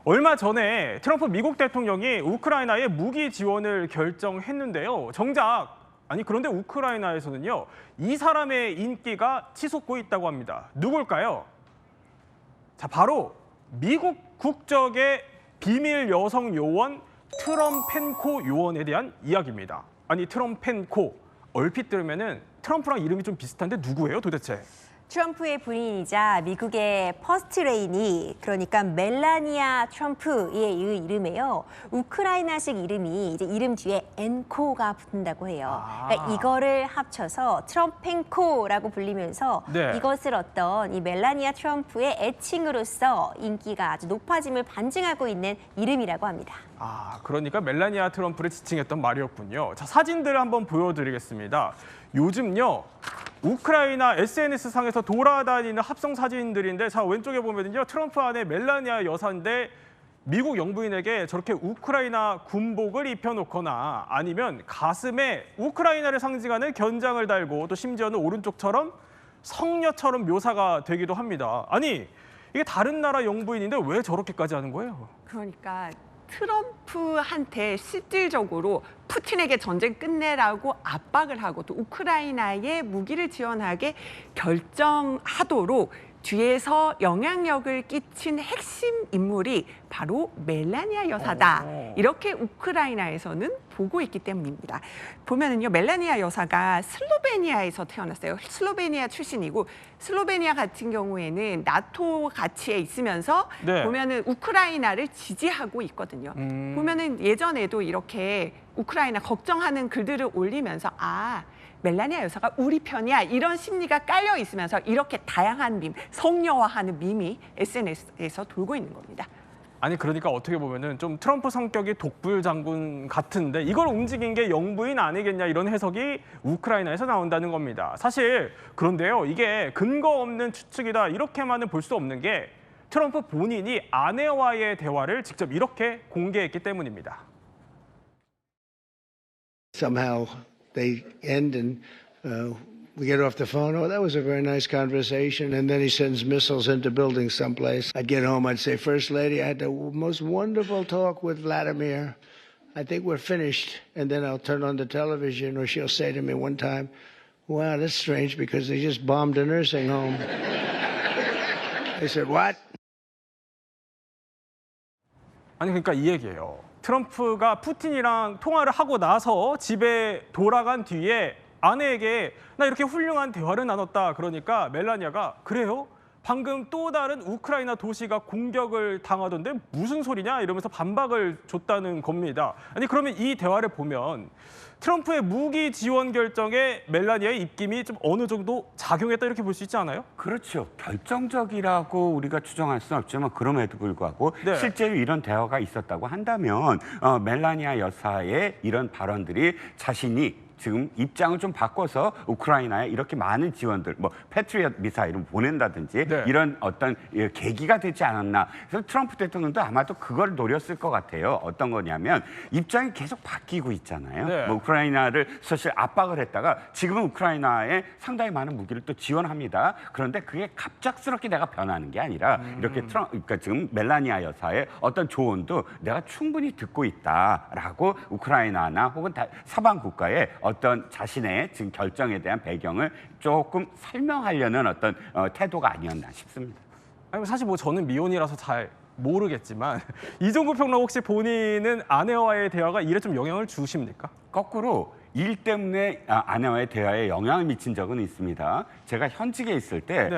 얼마 전에 트럼프 미국 대통령이 우크라이나에 무기 지원을 결정했는데요. 그런데 우크라이나에서는요, 이 사람의 인기가 치솟고 있다고 합니다. 누굴까요? 자, 바로 미국 국적의 비밀 여성 요원 트럼펜코 요원에 대한 이야기입니다. 아니, 트럼펜코, 얼핏 들으면은 트럼프랑 이름이 좀 비슷한데 누구예요, 도대체? 트럼프의 부인이자 미국의 퍼스트 레이니, 그러니까 멜라니아 트럼프의 이름에요. 우크라이나식 이름이 이제 이름 뒤에 엔코가 붙는다고 해요. 그러니까 이거를 합쳐서 트럼펜코라고 불리면서 이것을 어떤 이 멜라니아 트럼프의 애칭으로서 인기가 아주 높아짐을 반증하고 있는 이름이라고 합니다. 그러니까 멜라니아 트럼프를 지칭했던 말이었군요. 자, 사진들을 한번 보여드리겠습니다. 요즘요, 우크라이나 SNS상에서 돌아다니는 합성 사진들인데, 자, 왼쪽에 보면요, 트럼프 안에 멜라니아 여사인데 미국 영부인에게 저렇게 우크라이나 군복을 입혀놓거나 아니면 가슴에 우크라이나를 상징하는 견장을 달고 또 심지어는 오른쪽처럼 성녀처럼 묘사가 되기도 합니다. 아니, 이게 다른 나라 영부인인데 왜 저렇게까지 하는 거예요? 그러니까 트럼프한테 실질적으로 푸틴에게 전쟁 끝내라고 압박을 하고 또 우크라이나에 무기를 지원하게 결정하도록 뒤에서 영향력을 끼친 핵심 인물이 바로 멜라니아 여사다. 이렇게 우크라이나에서는 보고 있기 때문입니다. 보면은요, 멜라니아 여사가 슬로베니아에서 태어났어요. 슬로베니아 출신이고, 슬로베니아 같은 경우에는 나토 가치에 있으면서 보면은 우크라이나를 지지하고 있거든요. 보면은 예전에도 이렇게 우크라이나 걱정하는 글들을 올리면서 멜라니아 여사가 우리 편이야, 이런 심리가 깔려 있으면서 이렇게 다양한 밈, 성녀화하는 밈이 SNS에서 돌고 있는 겁니다. 아니, 그러니까 어떻게 보면은 좀 트럼프 성격이 독불 장군 같은데 이걸 움직인 게 영부인 아니겠냐, 이런 해석이 우크라이나에서 나온다는 겁니다. 사실 그런데요, 이게 근거 없는 추측이다 이렇게만은 볼 수 없는 게 트럼프 본인이 아내와의 대화를 직접 이렇게 공개했기 때문입니다. Somehow they end and we get off the phone. Oh, that was a very nice conversation. And then he sends missiles into buildings someplace. I'd get home, I'd say, First Lady, I had the most wonderful talk with Vladimir. I think we're finished. And then I'll turn on the television, or she'll say to me one time, wow, that's strange because they just bombed a nursing home. I said, what? 아니, 그러니까 이 얘기예요. 트럼프가 푸틴이랑 통화를 하고 나서 집에 돌아간 뒤에 아내에게 나 이렇게 훌륭한 대화를 나눴다. 그러니까 멜라니아가 그래요? 방금 또 다른 우크라이나 도시가 공격을 당하던데 무슨 소리냐? 이러면서 반박을 줬다는 겁니다. 아니, 그러면 이 대화를 보면 트럼프의 무기 지원 결정에 멜라니아의 입김이 좀 어느 정도 작용했다 이렇게 볼 수 있지 않아요? 그렇죠. 결정적이라고 우리가 추정할 수는 없지만 그럼에도 불구하고 실제로 이런 대화가 있었다고 한다면 멜라니아 여사의 이런 발언들이 자신이 지금 입장을 좀 바꿔서 우크라이나에 이렇게 많은 지원들, 패트리엇 미사일을 보낸다든지 이런 어떤 계기가 되지 않았나. 그래서 트럼프 대통령도 아마도 그걸 노렸을 것 같아요. 어떤 거냐면 입장이 계속 바뀌고 있잖아요. 우크라이나를 사실 압박을 했다가 지금은 우크라이나에 상당히 많은 무기를 또 지원합니다. 그런데 그게 갑작스럽게 내가 변하는 게 아니라 이렇게 그러니까 지금 멜라니아 여사의 어떤 조언도 내가 충분히 듣고 있다라고 우크라이나나 혹은 서방 국가의 어떤 자신의 지금 결정에 대한 배경을 조금 설명하려는 어떤 태도가 아니었나 싶습니다. 아니, 사실 저는 미혼이라서 잘 모르겠지만 이종구 평론, 혹시 본인은 아내와의 대화가 일에 좀 영향을 주십니까? 거꾸로 일 때문에 아내와의 대화에 영향을 미친 적은 있습니다. 제가 현직에 있을 때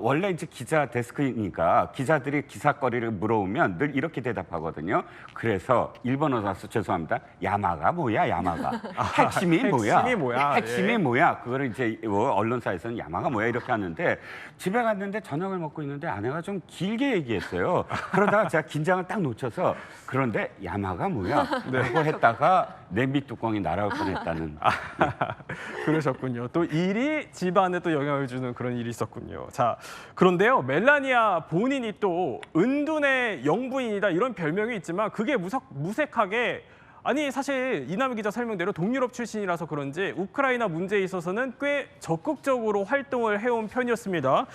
원래 이제 기자 데스크니까 기자들이 기사거리를 물어오면 늘 이렇게 대답하거든요. 그래서 일본어라서 죄송합니다. 야마가 뭐야, 야마가. 핵심이 뭐야? 핵심이 뭐야? 핵심이 뭐야? 그거를 이제 언론사에서는 야마가 뭐야 이렇게 하는데 집에 갔는데 저녁을 먹고 있는데 아내가 좀 길게 얘기했어요. 그러다가 제가 긴장을 딱 놓쳐서 그런데 야마가 뭐야? 라고 했다가 냄비 뚜껑이 날아올 뻔했다는. 그러셨군요. 또 일이 집안에 또 영향을 주는 그런 일이 있었군요. 자, 그런데요, 멜라니아 본인이 또 은둔의 영부인이다 이런 별명이 있지만 그게 무색하게, 아니, 사실 이남희 기자 설명대로 동유럽 출신이라서 그런지 우크라이나 문제에 있어서는 꽤 적극적으로 활동을 해온 편이었습니다.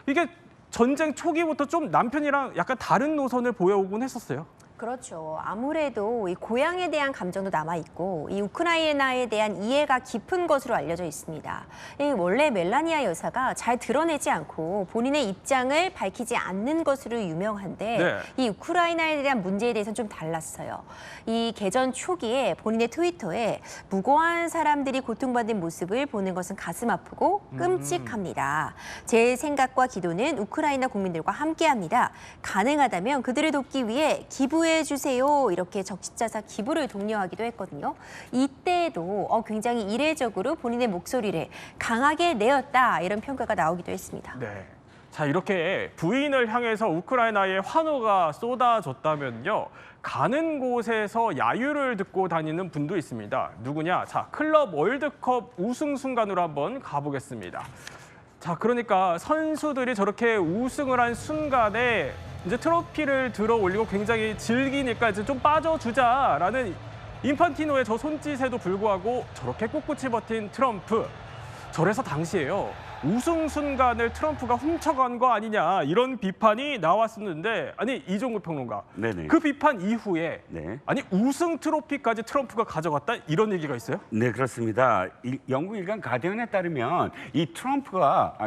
이게 전쟁 초기부터 좀 남편이랑 약간 다른 노선을 보여오곤 했었어요. 그렇죠. 아무래도 이 고향에 대한 감정도 남아있고 이 우크라이나에 대한 이해가 깊은 것으로 알려져 있습니다. 이 원래 멜라니아 여사가 잘 드러내지 않고 본인의 입장을 밝히지 않는 것으로 유명한데 네. 이 우크라이나에 대한 문제에 대해서는 좀 달랐어요. 이 개전 초기에 본인의 트위터에 무고한 사람들이 고통받는 모습을 보는 것은 가슴 아프고 끔찍합니다. 제 생각과 기도는 우크라이나 국민들과 함께합니다. 가능하다면 그들을 돕기 위해 기부해 주세요. 이렇게 적십자사 기부를 독려하기도 했거든요. 이때도 굉장히 이례적으로 본인의 목소리를 강하게 내었다 이런 평가가 나오기도 했습니다. 네. 자, 이렇게 부인을 향해서 우크라이나의 환호가 쏟아졌다면요. 가는 곳에서 야유를 듣고 다니는 분도 있습니다. 누구냐? 자, 클럽 월드컵 우승 순간으로 한번 가보겠습니다. 자, 그러니까 선수들이 저렇게 우승을 한 순간에 이제 트로피를 들어 올리고 굉장히 즐기니까 이제 좀 빠져주자라는 인판티노의 저 손짓에도 불구하고 저렇게 꿋꿋이 버틴 트럼프. 저래서 당시에요. 우승 순간을 트럼프가 훔쳐간 거 아니냐 이런 비판이 나왔었는데 아니 이종구 평론가 네네. 그 비판 이후에 네. 아니 우승 트로피까지 트럼프가 가져갔다 이런 얘기가 있어요? 네, 그렇습니다. 영국 일간 가디언에 따르면 이 트럼프가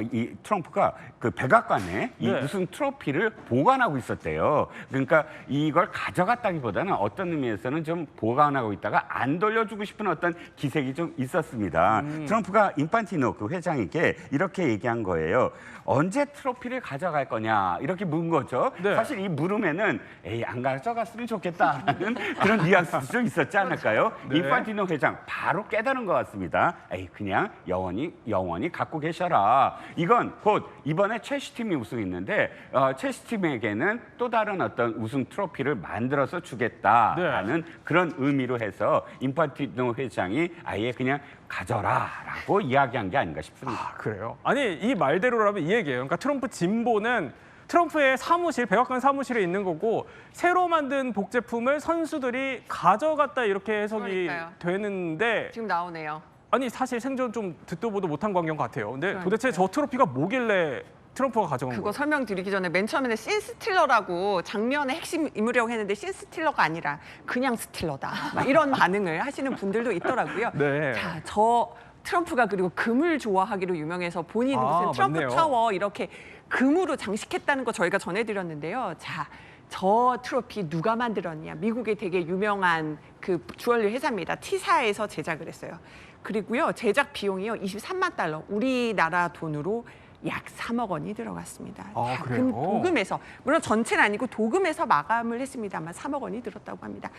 그 백악관에 이 네. 우승 트로피를 보관하고 있었대요. 그러니까 이걸 가져갔다기보다는 어떤 의미에서는 좀 보관하고 있다가 안 돌려주고 싶은 어떤 기색이 좀 있었습니다. 트럼프가 인판티노 그 회장에게 이렇게 얘기한 거예요. 언제 트로피를 가져갈 거냐 이렇게 묻은 거죠. 네. 사실 이 물음에는 에이 안 가져갔으면 좋겠다라는 그런 뉘앙스도 좀 있었지 않을까요? 네. 인판티노 회장 바로 깨달은 것 같습니다. 에이 그냥 영원히 갖고 계셔라. 이건 곧 이번에 첼시 팀이 우승했는데 첼시 팀에게는 또 다른 어떤 우승 트로피를 만들어서 주겠다라는 그런 의미로 해서 인판티노 회장이 아예 그냥 가져라라고 이야기한 게 아닌가 싶습니다. 아, 그래요? 아니 이 말대로라면 이 얘기예요. 그러니까 트럼프 진보는 트럼프의 사무실, 백악관 사무실에 있는 거고 새로 만든 복제품을 선수들이 가져갔다 이렇게 해석이 그러니까요. 되는데 지금 나오네요. 아니 사실 생전 좀 듣도 보도 못한 광경 같아요. 근데 그러니까요. 도대체 저 트로피가 뭐길래 트럼프가 가져간 그거 거예요? 설명드리기 전에 맨 처음에는 신 스틸러라고 장면의 핵심 인물이라고 했는데 신 스틸러가 아니라 그냥 스틸러다. 막 이런 반응을 하시는 분들도 있더라고요. 네. 자, 저 트럼프가 그리고 금을 좋아하기로 유명해서 본인 무슨 트럼프 맞네요. 타워 이렇게 금으로 장식했다는 거 저희가 전해드렸는데요. 자, 저 트로피 누가 만들었냐? 미국의 되게 유명한 그 주얼리 회사입니다. T사에서 제작을 했어요. 그리고요, 제작 비용이요, 23만 달러. 우리나라 돈으로 약 3억 원이 들어갔습니다. 아, 자, 그래요? 도금에서, 물론 전체는 아니고 도금에서 마감을 했습니다만 3억 원이 들었다고 합니다.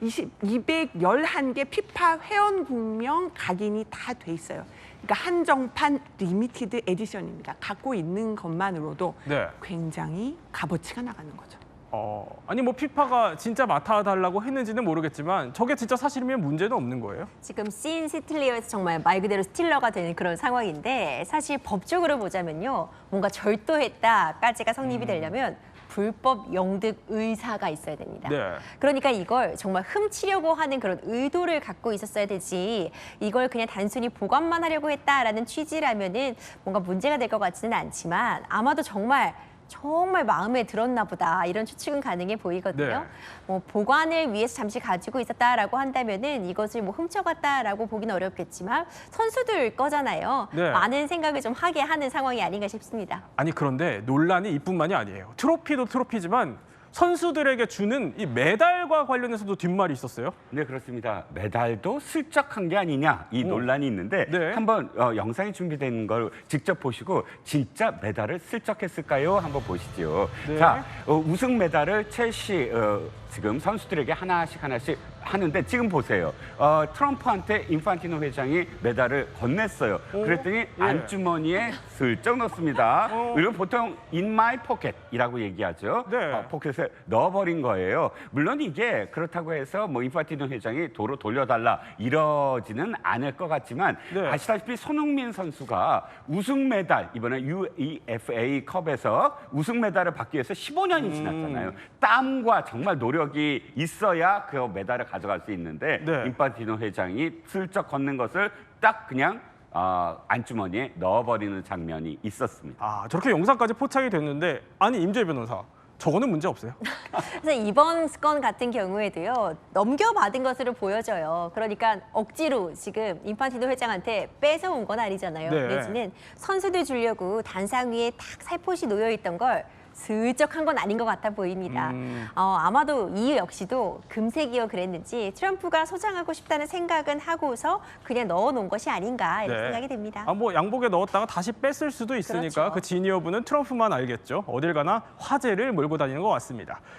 211개 피파 회원국명 각인이 다 돼 있어요. 그러니까 한정판 리미티드 에디션입니다. 갖고 있는 것만으로도 네. 굉장히 값어치가 나가는 거죠. 아니 뭐 피파가 진짜 맡아달라고 했는지는 모르겠지만 저게 진짜 사실이면 문제는 없는 거예요? 지금 신 스틸러에서 정말 말 그대로 스틸러가 되는 그런 상황인데 사실 법적으로 보자면요. 뭔가 절도했다까지가 성립이 되려면 불법 영득 의사가 있어야 됩니다. 네. 그러니까 이걸 정말 훔치려고 하는 그런 의도를 갖고 있었어야 되지 이걸 그냥 단순히 보관만 하려고 했다라는 취지라면은 뭔가 문제가 될 것 같지는 않지만 아마도 정말 마음에 들었나 보다 이런 추측은 가능해 보이거든요. 네. 뭐 보관을 위해서 잠시 가지고 있었다라고 한다면은 이것을 뭐 훔쳐갔다라고 보기는 어렵겠지만 선수들 거잖아요. 네. 많은 생각을 좀 하게 하는 상황이 아닌가 싶습니다. 아니 그런데 논란이 이뿐만이 아니에요. 트로피도 트로피지만 선수들에게 주는 이 메달과 관련해서도 뒷말이 있었어요. 네, 그렇습니다. 메달도 슬쩍한 게 아니냐 이 논란이 있는데 네. 한번 영상이 준비된 걸 직접 보시고 진짜 메달을 슬쩍했을까요? 한번 보시죠. 네. 자, 우승 메달을 첼시 지금 선수들에게 하나씩 하는데 지금 보세요. 트럼프한테 인판티노 회장이 메달을 건넸어요. 그랬더니 예. 안주머니에 슬쩍 넣습니다. 그리고 보통 in my pocket이라고 얘기하죠. 네. 포켓에 넣어버린 거예요. 물론 이게 그렇다고 해서 뭐 인판티노 회장이 도로 돌려달라 이러지는 않을 것 같지만 네. 아시다시피 손흥민 선수가 우승 메달 이번에 UEFA 컵에서 우승 메달을 받기 위해서 15년이 지났잖아요. 땀과 정말 노력이 있어야 그 메달을 가져갈 수 있는데 네. 인판티노 회장이 슬쩍 걷는 것을 딱 그냥 안주머니에 넣어버리는 장면이 있었습니다. 아, 저렇게 영상까지 포착이 됐는데 아니 임재 변호사 저거는 문제 없어요? 그래서 이번 건 같은 경우에도요, 넘겨받은 것으로 보여져요. 그러니까 억지로 지금 인판티노 회장한테 뺏어온 건 아니잖아요. 네. 내지는 선수들 주려고 단상 위에 탁 살포시 놓여 있던 걸 슬쩍 한 건 아닌 것 같아 보입니다. 아마도 이 역시도 금색이어 그랬는지 트럼프가 소장하고 싶다는 생각은 하고서 그냥 넣어놓은 것이 아닌가 이렇게 네. 생각이 됩니다. 아, 뭐 양복에 넣었다가 다시 뺐을 수도 있으니까 그렇죠. 그 진위 여부는 트럼프만 알겠죠. 어딜 가나 화제를 몰고 다니는 것 같습니다.